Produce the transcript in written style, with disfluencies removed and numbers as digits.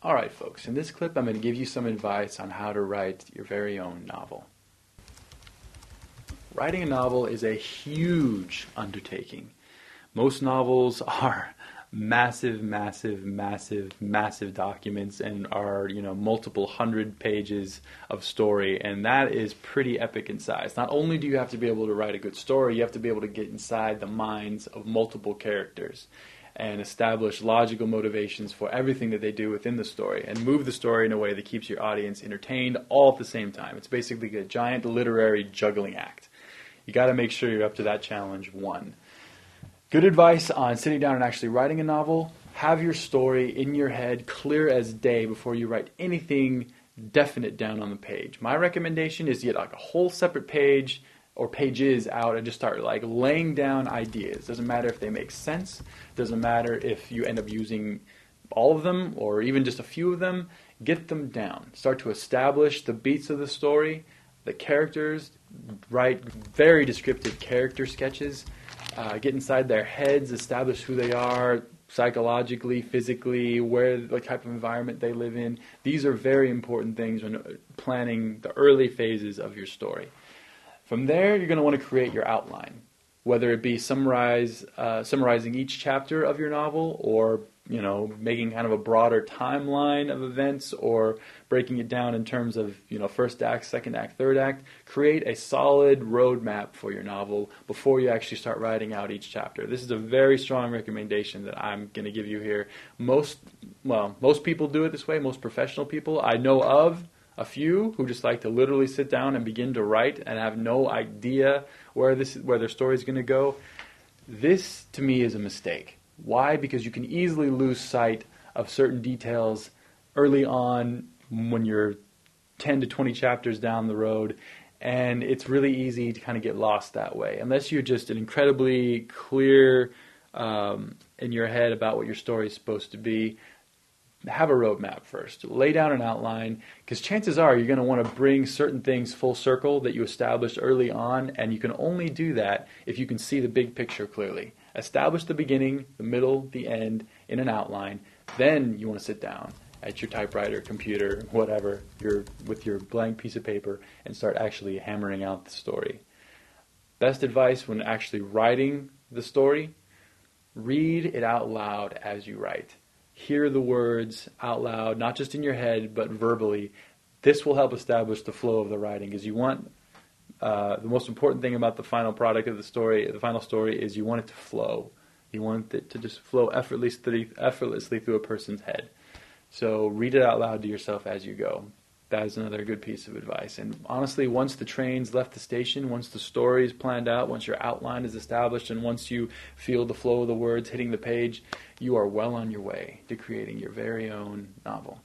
Alright folks, in this clip I'm going to give you some advice on how to write your very own novel. Writing a novel is a huge undertaking. Most novels are massive documents and are, multiple 100 pages of story, and that is pretty epic in size. Not only do you have to be able to write a good story, you have to be able to get inside the minds of multiple characters and establish logical motivations for everything that they do within the story and move the story in a way that keeps your audience entertained all at the same time. It's basically a giant literary juggling act. You got to make sure you're up to that challenge one. Good advice on sitting down and actually writing a novel: have your story in your head clear as day before you write anything definite down on the page. My recommendation is to get like a whole separate page or pages out and just start laying down ideas. Doesn't matter if they make sense, doesn't matter if you end up using all of them or even just a few of them. Get them down. Start to establish the beats of the story, the characters, write very descriptive character sketches, get inside their heads, establish who they are psychologically, physically, what type of environment they live in. These are very important things when planning the early phases of your story. From there, you're going to want to create your outline, whether it be summarizing each chapter of your novel, or making kind of a broader timeline of events, or breaking it down in terms of first act, second act, third act. Create a solid roadmap for your novel before you actually start writing out each chapter. This is a very strong recommendation that I'm going to give you here. Most people do it this way. Most professional people I know of, a few who just like to literally sit down and begin to write and have no idea where their story is going to go. This, to me, is a mistake. Why? Because you can easily lose sight of certain details early on when you're 10 to 20 chapters down the road, and it's really easy to kind of get lost that way. Unless you're just an incredibly clear in your head about what your story is supposed to be, have a roadmap first. Lay down an outline, because chances are you're going to want to bring certain things full circle that you established early on, and you can only do that if you can see the big picture clearly. Establish the beginning, the middle, the end in an outline. Then you want to sit down at your typewriter, computer, whatever, with your blank piece of paper, and start actually hammering out the story. Best advice when actually writing the story: read it out loud as you write. Hear the words out loud, not just in your head, but verbally. This will help establish the flow of the writing, because you want the most important thing about the final product of the story, the final story, is you want it to flow. You want it to just flow effortlessly through a person's head. So read it out loud to yourself as you go. That is another good piece of advice. And honestly, once the train's left the station, once the story is planned out, once your outline is established, and once you feel the flow of the words hitting the page, you are well on your way to creating your very own novel.